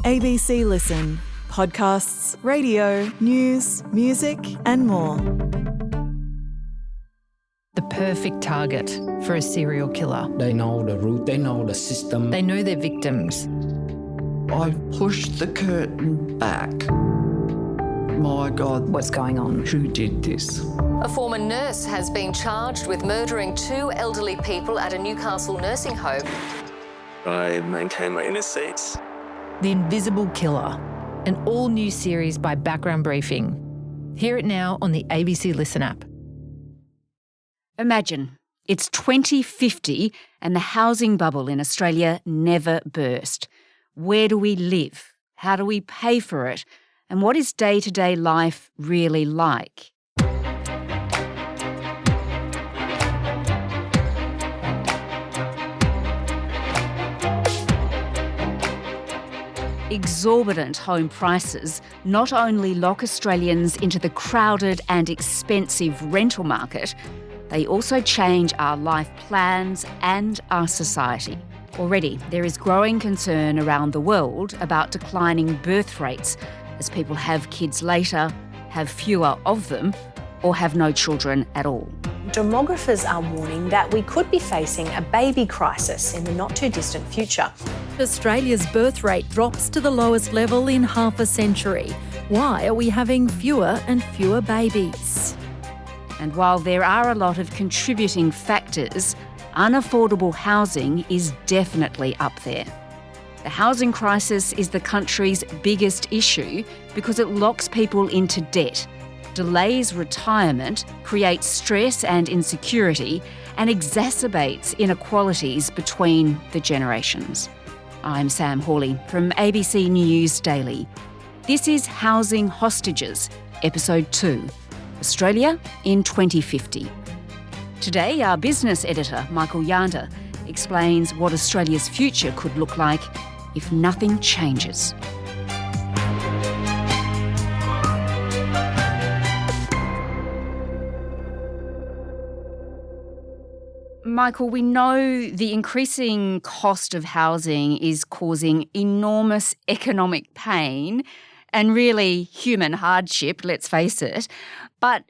ABC Listen. Podcasts, radio, news, music and more. The perfect target for a serial killer. They know the route, they know the system. They know their victims. I've pushed the curtain back. My God, What's going on? who did this? A former nurse has been charged with murdering 2 elderly people at a Newcastle nursing home. I maintain my innocence. The Invisible Killer, an all-new series by Background Briefing. Hear it now on the ABC Listen app. Imagine it's 2050 and the housing bubble in Australia never burst. Where do we live? How do we pay for it? And what is day-to-day life really like? Exorbitant home prices not only lock Australians into the crowded and expensive rental market, they also change our life plans and our society. Already, there is growing concern around the world about declining birth rates as people have kids later, have fewer of them, or have no children at all. Demographers are warning that we could be facing a baby crisis in the not-too-distant future. Australia's birth rate drops to the lowest level in half a century. Why are we having fewer and fewer babies? And while there are a lot of contributing factors, unaffordable housing is definitely up there. The housing crisis is the country's biggest issue because it locks people into debt, delays retirement, creates stress and insecurity, and exacerbates inequalities between the generations. I'm Sam Hawley from ABC News Daily. This is Housing Hostages, Episode 2, Australia in 2050. Today, our business editor, Michael Janda, explains what Australia's future could look like if nothing changes. Michael, we know the increasing cost of housing is causing enormous economic pain and really human hardship, let's face it. But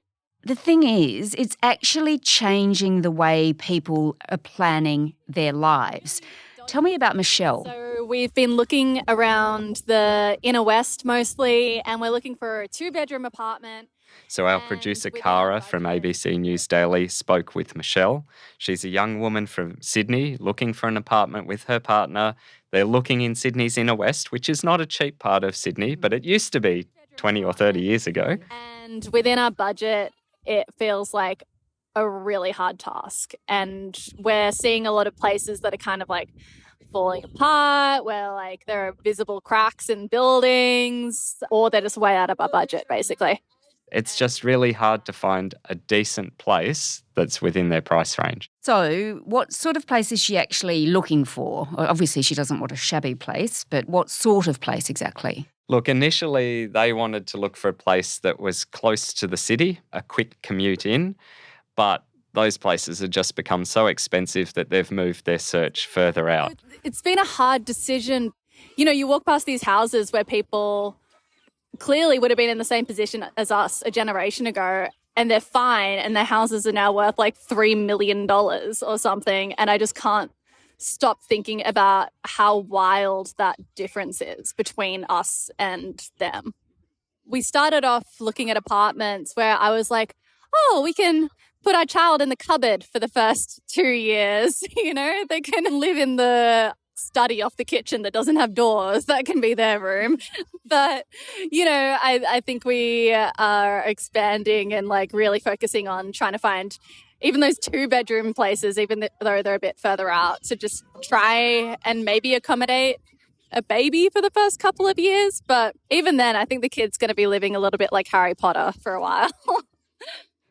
the thing is, it's actually changing the way people are planning their lives. Tell me about Michelle. So we've been looking around the inner west mostly, and we're looking for a 2-bedroom apartment. So our producer Cara from ABC News Daily spoke with Michelle. She's a young woman from Sydney looking for an apartment with her partner. They're looking in Sydney's inner west, which is not a cheap part of Sydney, but it used to be 20 or 30 years ago. And within our budget, it feels like a really hard task. And we're seeing a lot of places that are kind of like falling apart, where like there are visible cracks in buildings, or they're just way out of our budget, basically. It's just really hard to find a decent place that's within their price range. So what sort of place is she actually looking for? Obviously, she doesn't want a shabby place, but what sort of place exactly? Look, initially they wanted to look for a place that was close to the city, a quick commute in, but those places have just become so expensive that they've moved their search further out. It's been a hard decision. You know, you walk past these houses where people clearly would have been in the same position as us a generation ago, and they're fine, and their houses are now worth like $3 million or something, and I just can't stop thinking about how wild that difference is between us and them. We started off looking at apartments where I was like, oh, we can put our child in the cupboard for the first 2 years. You know, they can live in the study off the kitchen that doesn't have doors. That can be their room. But, you know, I think we are expanding and like really focusing on trying to find even those 2-bedroom places, even though they're a bit further out, to just try and maybe accommodate a baby for the first couple of years. But even then, I think the kid's going to be living a little bit like Harry Potter for a while.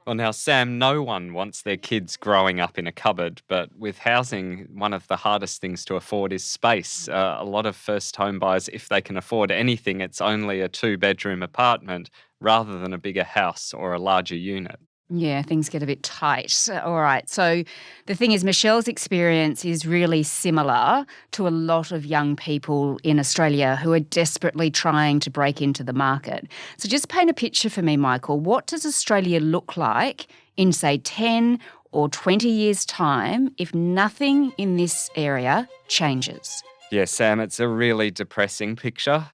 Well, now, Sam, no one wants their kids growing up in a cupboard, but with housing, one of the hardest things to afford is space. A lot of first home buyers, if they can afford anything, it's only a 2-bedroom apartment rather than a bigger house or a larger unit. Yeah, things get a bit tight. All right. So the thing is, Michelle's experience is really similar to a lot of young people in Australia who are desperately trying to break into the market. So just paint a picture for me, Michael. What does Australia look like in, say, 10 or 20 years' time if nothing in this area changes? Yeah, Sam, it's a really depressing picture.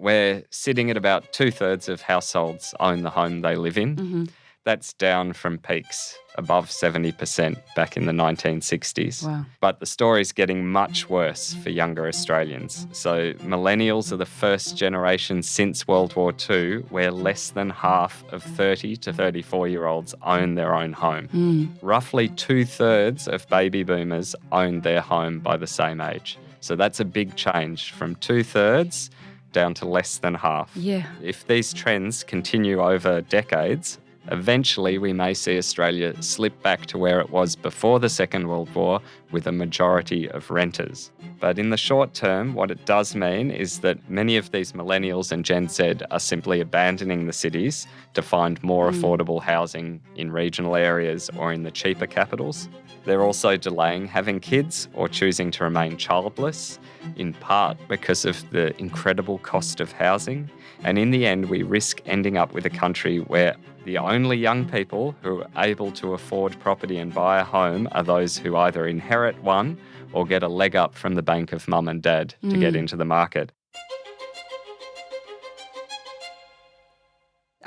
We're sitting at about 2/3 of households own the home they live in. Mm-hmm. That's down from peaks above 70% back in the 1960s. Wow. But the story's getting much worse for younger Australians. So millennials are the first generation since World War II where less than half of 30 to 34-year-olds own their own home. Roughly 2/3 of baby boomers owned their home by the same age. So that's a big change from 2/3 down to less than half. Yeah. If these trends continue over decades, eventually we may see Australia slip back to where it was before the Second World War with a majority of renters. But in the short term, what it does mean is that many of these millennials and Gen Z are simply abandoning the cities to find more affordable housing in regional areas or in the cheaper capitals. They're also delaying having kids or choosing to remain childless, in part because of the incredible cost of housing. And in the end, we risk ending up with a country where the only young people who are able to afford property and buy a home are those who either inherit one or get a leg up from the bank of mum and dad to get into the market.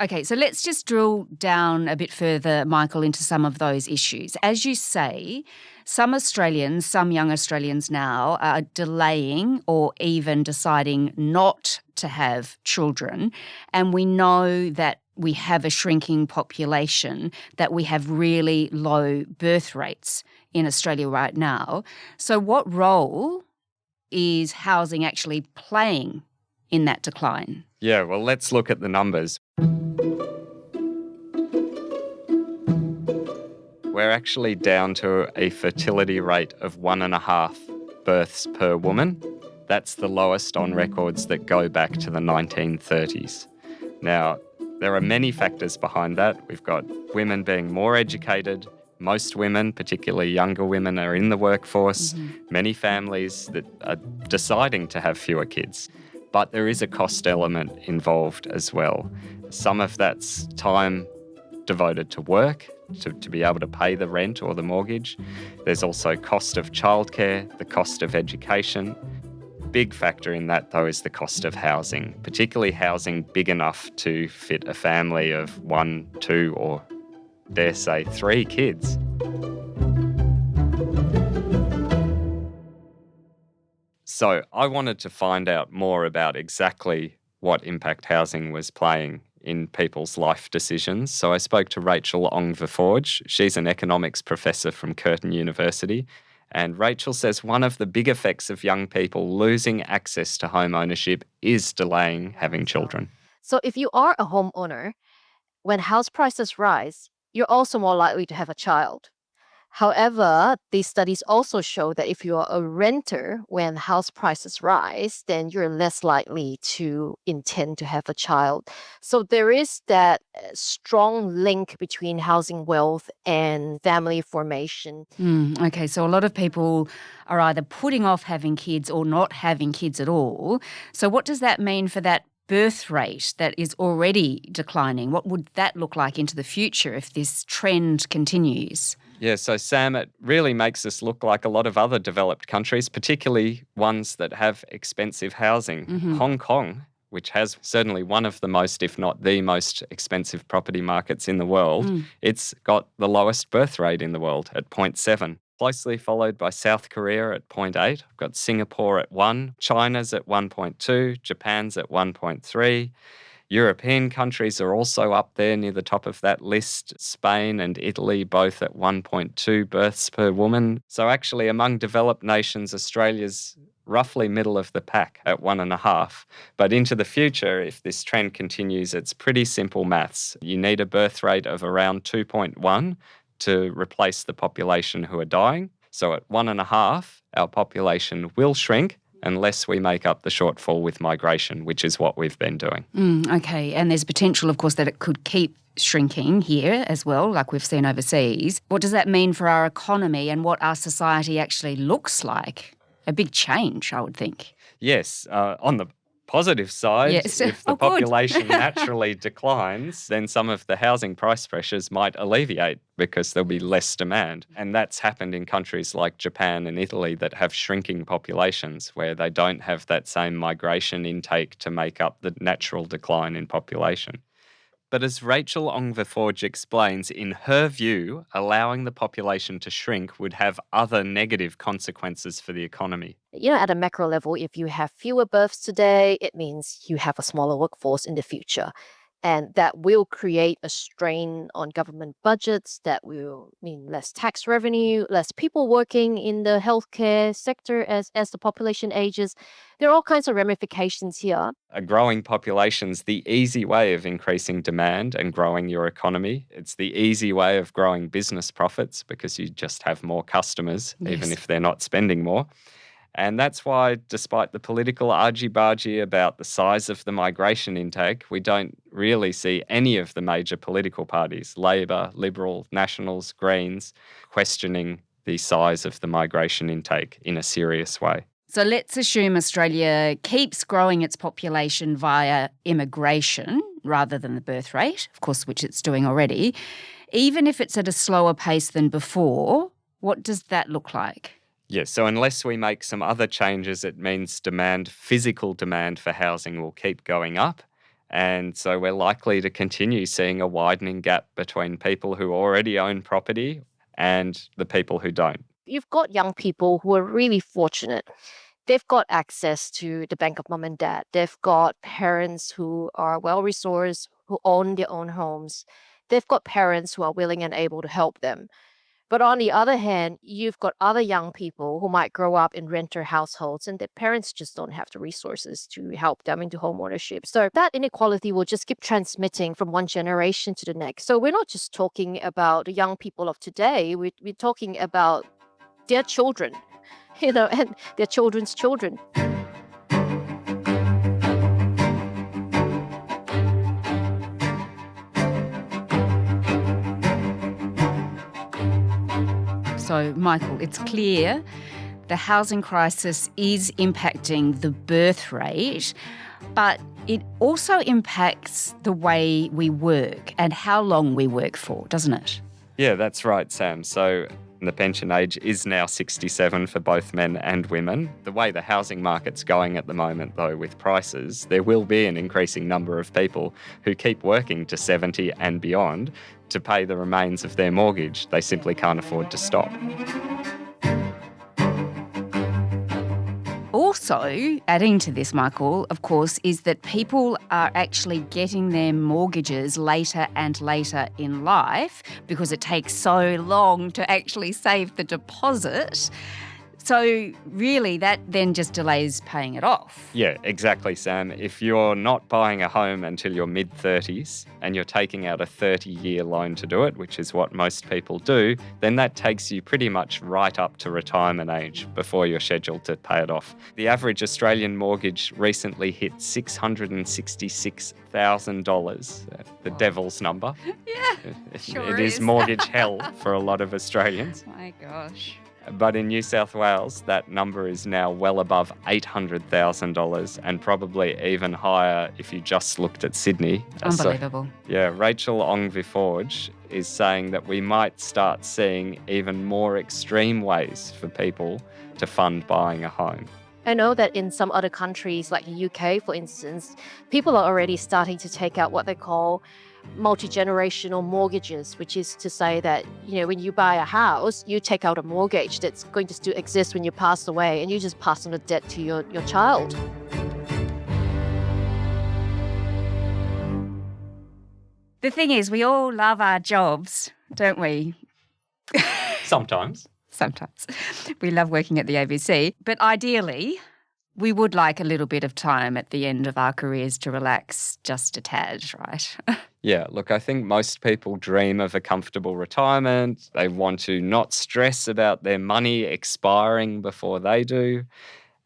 Okay, so let's just drill down a bit further, Michael, into some of those issues. As you say, some Australians, some young Australians now are delaying or even deciding not to have children. And we know that we have a shrinking population, that we have really low birth rates in Australia right now. So what role is housing actually playing in that decline? Yeah, well, let's look at the numbers. We're actually down to a fertility rate of 1.5 births per woman. That's the lowest on records that go back to the 1930s. Now, there are many factors behind that. We've got women being more educated. Most women, particularly younger women, are in the workforce. Many families that are deciding to have fewer kids. But there is a cost element involved as well. Some of that's time devoted to work, to be able to pay the rent or the mortgage. There's also cost of childcare, the cost of education. Big factor in that, though, is the cost of housing, particularly housing big enough to fit a family of 1, 2, or dare say 3 kids. So I wanted to find out more about exactly what impact housing was playing in people's life decisions. So I spoke to Rachel Ong-Verforge. She's an economics professor from Curtin University. And Rachel says one of the big effects of young people losing access to home ownership is delaying having children. So if you are a homeowner, when house prices rise, you're also more likely to have a child. However, these studies also show that if you are a renter, when house prices rise, then you're less likely to intend to have a child. So there is that strong link between housing wealth and family formation. Okay, so a lot of people are either putting off having kids or not having kids at all. So what does that mean for that birth rate that is already declining? What would that look like into the future if this trend continues? Yeah, so Sam, it really makes us look like a lot of other developed countries, particularly ones that have expensive housing. Hong Kong, which has certainly one of the most, if not the most expensive property markets in the world, it's got the lowest birth rate in the world at 0.7. Closely followed by South Korea at 0.8. I've got Singapore at 1, China's at 1.2, Japan's at 1.3. European countries are also up there near the top of that list. Spain and Italy both at 1.2 births per woman. So actually among developed nations, Australia's roughly middle of the pack at 1.5. But into the future, if this trend continues, it's pretty simple maths. You need a birth rate of around 2.1 to replace the population who are dying. So at 1.5, our population will shrink, unless we make up the shortfall with migration, which is what we've been doing. Okay, and there's potential, of course, that it could keep shrinking here as well, like we've seen overseas. What does that mean for our economy and what our society actually looks like? A big change, I would think. Yes, on the positive side, Yes. if the Oh, good. population naturally declines, then some of the housing price pressures might alleviate because there'll be less demand. And that's happened in countries like Japan and Italy that have shrinking populations where they don't have that same migration intake to make up the natural decline in population. But as Rachel Ongveforge explains, in her view, allowing the population to shrink would have other negative consequences for the economy. At a macro level, if you have fewer births today, it means you have a smaller workforce in the future. And that will create a strain on government budgets. That will mean less tax revenue, less people working in the healthcare sector as the population ages. There are all kinds of ramifications here. A growing population's the easy way of increasing demand and growing your economy. It's the easy way of growing business profits because you just have more customers, even if they're not spending more. And that's why, despite the political argy-bargy about the size of the migration intake, we don't really see any of the major political parties, Labor, Liberal, Nationals, Greens, questioning the size of the migration intake in a serious way. So let's assume Australia keeps growing its population via immigration rather than the birth rate, of course, which it's doing already. Even if it's at a slower pace than before, what does that look like? Yes, so unless we make some other changes, it means physical demand for housing will keep going up. And so we're likely to continue seeing a widening gap between people who already own property and the people who don't. You've got young people who are really fortunate. They've got access to the bank of mom and dad. They've got parents who are well-resourced, who own their own homes. They've got parents who are willing and able to help them. But on the other hand, you've got other young people who might grow up in renter households and their parents just don't have the resources to help them into home ownership. So that inequality will just keep transmitting from one generation to the next. So we're not just talking about the young people of today, we're talking about their children, and their children's children. So, Michael, it's clear the housing crisis is impacting the birth rate, but it also impacts the way we work and how long we work for, doesn't it? Yeah, that's right, Sam. So the pension age is now 67 for both men and women. The way the housing market's going at the moment, though, with prices, there will be an increasing number of people who keep working to 70 and beyond to pay the remains of their mortgage. They simply can't afford to stop. Also, adding to this, Michael, of course, is that people are actually getting their mortgages later and later in life because it takes so long to actually save the deposit. So really, that then just delays paying it off. Yeah, exactly, Sam. If you're not buying a home until your mid-30s and you're taking out a 30-year loan to do it, which is what most people do, then that takes you pretty much right up to retirement age before you're scheduled to pay it off. The average Australian mortgage recently hit $666,000, the devil's number. Yeah, sure It is mortgage hell for a lot of Australians. My gosh. But in New South Wales, that number is now well above $800,000 and probably even higher if you just looked at Sydney. Unbelievable. Rachel Ongveforge is saying that we might start seeing even more extreme ways for people to fund buying a home. I know that in some other countries, like the UK, for instance, people are already starting to take out what they call multi-generational mortgages, which is to say that, when you buy a house, you take out a mortgage that's going to still exist when you pass away, and you just pass on the debt to your child. The thing is, we all love our jobs, don't we? Sometimes. Sometimes. We love working at the ABC. But ideally, we would like a little bit of time at the end of our careers to relax just a tad, right? Yeah, look, I think most people dream of a comfortable retirement. They want to not stress about their money expiring before they do.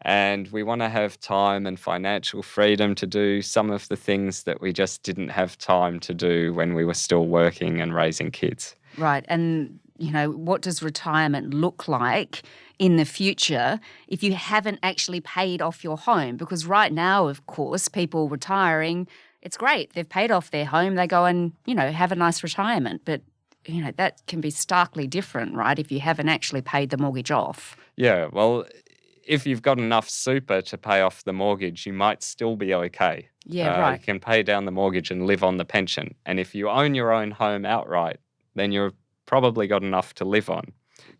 And we want to have time and financial freedom to do some of the things that we just didn't have time to do when we were still working and raising kids. Right. And, what does retirement look like in the future if you haven't actually paid off your home? Because right now, of course, people retiring, it's great. They've paid off their home. They go and, have a nice retirement. But, that can be starkly different, right, if you haven't actually paid the mortgage off. Yeah, well, if you've got enough super to pay off the mortgage, you might still be okay. Yeah, right. You can pay down the mortgage and live on the pension. And if you own your own home outright, then you've probably got enough to live on,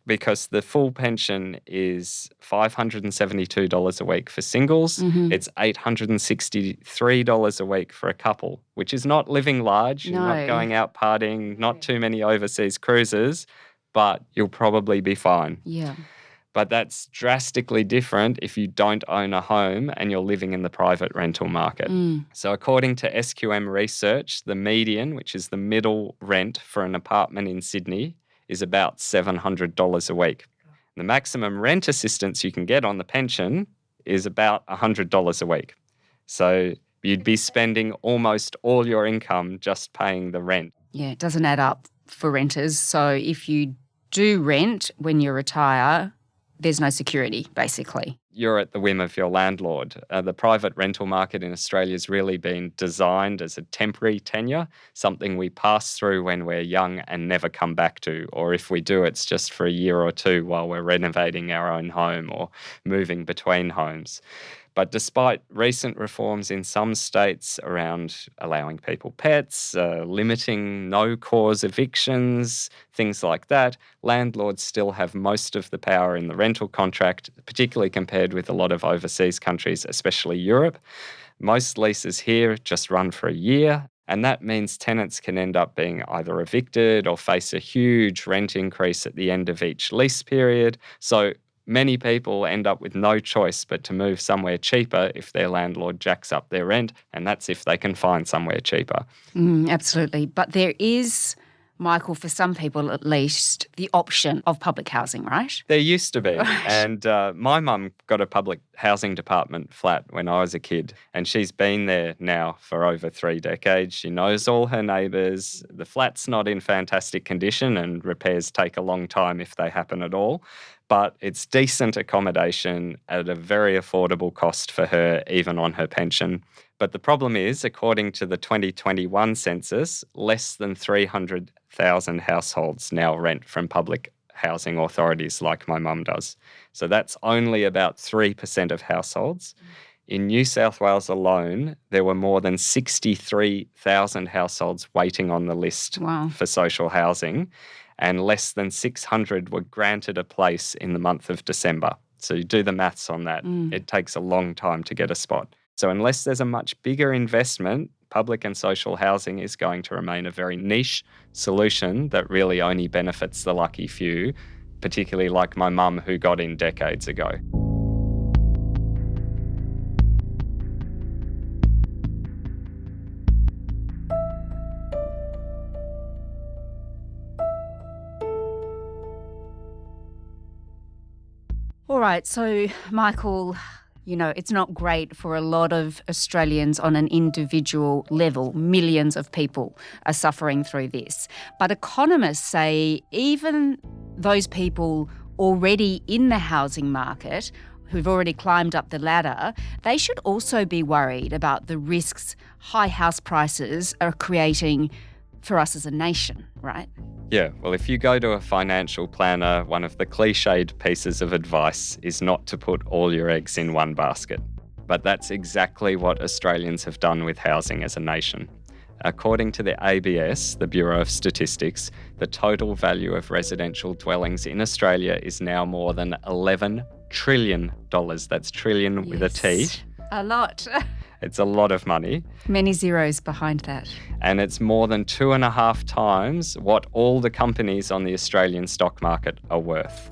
because the full pension is $572 a week for singles. Mm-hmm. It's $863 a week for a couple, which is not living large. You're not going out partying, not too many overseas cruises, but you'll probably be fine. Yeah. But that's drastically different if you don't own a home and you're living in the private rental market. So according to SQM research, the median, which is the middle rent for an apartment in Sydney, is about $700 a week. The maximum rent assistance you can get on the pension is about $100 a week. So you'd be spending almost all your income just paying the rent. Yeah, it doesn't add up for renters. So if you do rent when you retire, there's no security, basically. You're at the whim of your landlord. The private rental market in Australia has really been designed as a temporary tenure, something we pass through when we're young and never come back to. Or if we do, it's just for a year or two while we're renovating our own home or moving between homes. But despite recent reforms in some states around allowing people pets, limiting no-cause evictions, things like that, landlords still have most of the power in the rental contract, particularly compared with a lot of overseas countries, especially Europe. Most leases here just run for a year, and that means tenants can end up being either evicted or face a huge rent increase at the end of each lease period. So many people end up with no choice but to move somewhere cheaper if their landlord jacks up their rent, and that's if they can find somewhere cheaper. Absolutely. But there is, Michael, for some people at least, the option of public housing, right? There used to be. Right. And my mum got a public housing department flat when I was a kid, and she's been there now for over 3 decades. She knows all her neighbours. The flat's not in fantastic condition, and repairs take a long time if they happen at all. But it's decent accommodation at a very affordable cost for her, even on her pension. But the problem is, according to the 2021 census, less than 300,000 households now rent from public housing authorities like my mum does. So that's only about 3% of households. In New South Wales alone, there were more than 63,000 households waiting on the list for social housing, and less than 600 were granted a place in the month of December. So you do the maths on that. It takes a long time to get a spot. So unless there's a much bigger investment, public and social housing is going to remain a very niche solution that really only benefits the lucky few, particularly like my mum who got in decades ago. All right, so Michael, it's not great for a lot of Australians on an individual level. Millions of people are suffering through this. But economists say even those people already in the housing market who've already climbed up the ladder, they should also be worried about the risks high house prices are creating for us as a nation, right? Yeah, well, if you go to a financial planner, one of the cliched pieces of advice is not to put all your eggs in one basket. But that's exactly what Australians have done with housing as a nation. According to the ABS, the Bureau of Statistics, the total value of residential dwellings in Australia is now more than $11 trillion. That's trillion with a T. A lot. It's a lot of money. Many zeros behind that. And it's more than 2.5 times what all the companies on the Australian stock market are worth.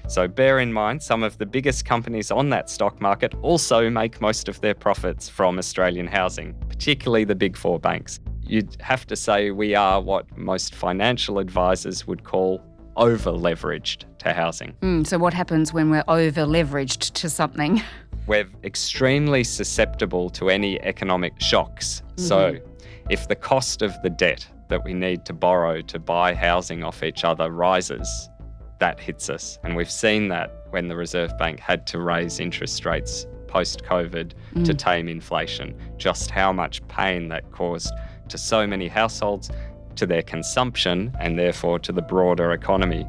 So bear in mind, some of the biggest companies on that stock market also make most of their profits from Australian housing, particularly the big four banks. You'd have to say we are what most financial advisors would call over-leveraged to housing. So what happens when we're over-leveraged to something? We're extremely susceptible to any economic shocks. So if the cost of the debt that we need to borrow to buy housing off each other rises, that hits us. And we've seen that when the Reserve Bank had to raise interest rates post-COVID to tame inflation, just how much pain that caused to so many households, to their consumption, and therefore to the broader economy.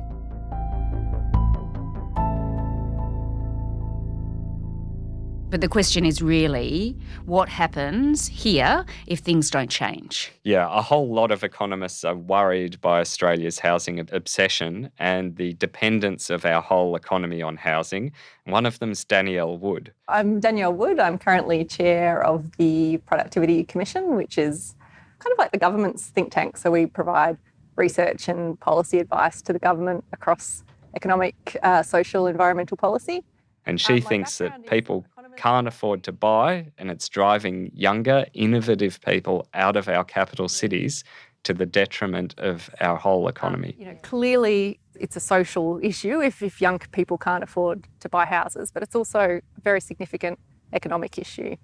But the question is really, what happens here if things don't change? Yeah, a whole lot of economists are worried by Australia's housing obsession and the dependence of our whole economy on housing. One of them's Danielle Wood. I'm Danielle Wood. I'm currently chair of the Productivity Commission, which is kind of like the government's think tank. So we provide research and policy advice to the government across economic, social, environmental policy. And she thinks that people can't afford to buy, and it's driving younger, innovative people out of our capital cities to the detriment of our whole economy. Clearly, it's a social issue if young people can't afford to buy houses, but it's also a very significant economic issue.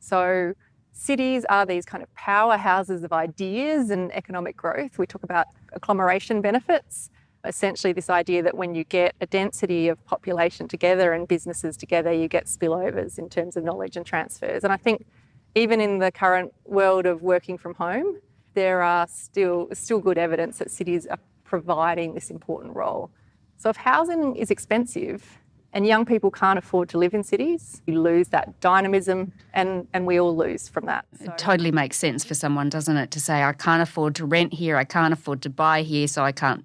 So cities are these kind of powerhouses of ideas and economic growth. We talk about agglomeration benefits. Essentially this idea that when you get a density of population together and businesses together, you get spillovers in terms of knowledge and transfers. And I think even in the current world of working from home, there are still good evidence that cities are providing this important role. So if housing is expensive and young people can't afford to live in cities, you lose that dynamism and we all lose from that. It totally makes sense for someone, doesn't it, to say, I can't afford to rent here, I can't afford to buy here, so I can't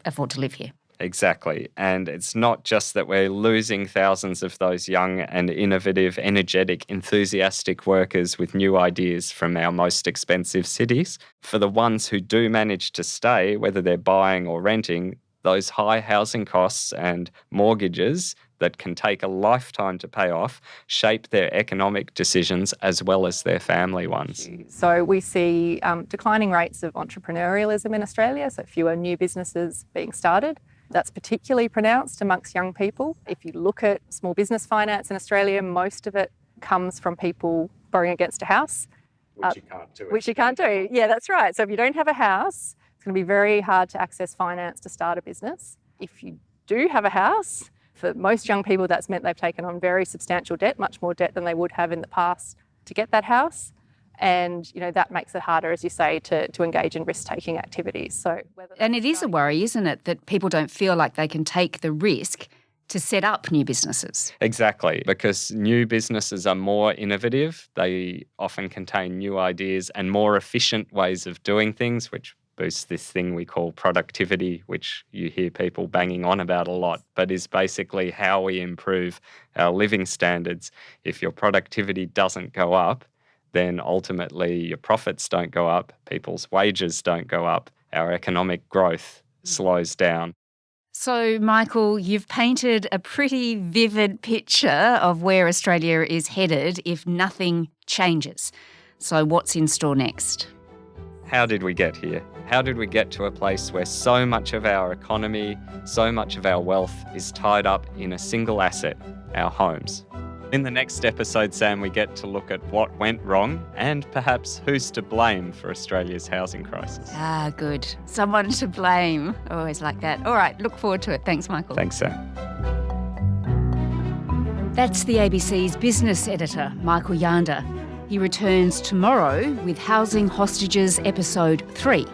afford to live here. Exactly. And it's not just that we're losing thousands of those young and innovative, energetic, enthusiastic workers with new ideas from our most expensive cities. For the ones who do manage to stay, whether they're buying or renting, those high housing costs and mortgages that can take a lifetime to pay off shape their economic decisions as well as their family ones. So we see declining rates of entrepreneurialism in Australia, so fewer new businesses being started. That's particularly pronounced amongst young people. If you look at small business finance in Australia, most of it comes from people borrowing against a house. Which you can't do. Which you can't do. Yeah, that's right. So if you don't have a house, it's going to be very hard to access finance to start a business. If you do have a house, for most young people, that's meant they've taken on very substantial debt, much more debt than they would have in the past to get that house. And, that makes it harder, as you say, to engage in risk-taking activities. And it is a worry, isn't it, that people don't feel like they can take the risk to set up new businesses. Exactly, because new businesses are more innovative. They often contain new ideas and more efficient ways of doing things, which boosts this thing we call productivity, which you hear people banging on about a lot, but is basically how we improve our living standards. If your productivity doesn't go up, then ultimately your profits don't go up, people's wages don't go up, our economic growth slows down. So, Michael, you've painted a pretty vivid picture of where Australia is headed if nothing changes. So what's in store next? How did we get here? How did we get to a place where so much of our economy, so much of our wealth is tied up in a single asset, our homes? In the next episode, Sam, we get to look at what went wrong and perhaps who's to blame for Australia's housing crisis. Ah, good. Someone to blame. I always like that. All right, look forward to it. Thanks, Michael. Thanks, Sam. That's the ABC's business editor, Michael Janda. He returns tomorrow with Housing Hostages Episode 3,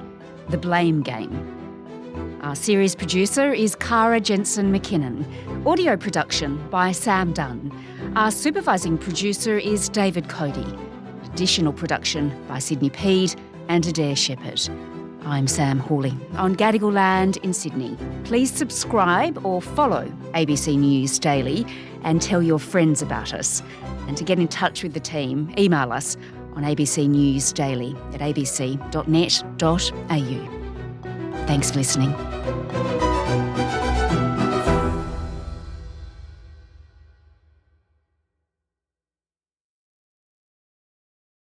The Blame Game. Our series producer is Cara Jensen-McKinnon. Audio production by Sam Dunn. Our supervising producer is David Cody. Additional production by Sydney Peed and Adair Shepherd. I'm Sam Hawley on Gadigal land in Sydney. Please subscribe or follow ABC News Daily and tell your friends about us. And to get in touch with the team, email us on abcnews@abc.net.au. Thanks for listening.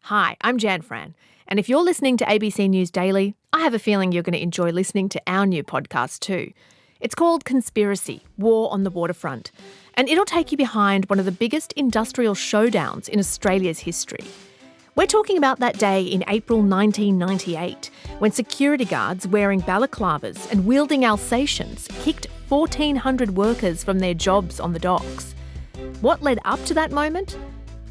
Hi, I'm Jan Fran, and if you're listening to ABC News Daily, I have a feeling you're going to enjoy listening to our new podcast too. It's called Conspiracy: War on the Waterfront, and it'll take you behind one of the biggest industrial showdowns in Australia's history. We're talking about that day in April 1998, when security guards wearing balaclavas and wielding Alsatians kicked 1,400 workers from their jobs on the docks. What led up to that moment?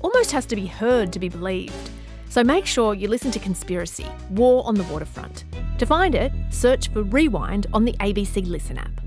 Almost has to be heard to be believed. So make sure you listen to Conspiracy: War on the Waterfront. To find it, search for Rewind on the ABC Listen app.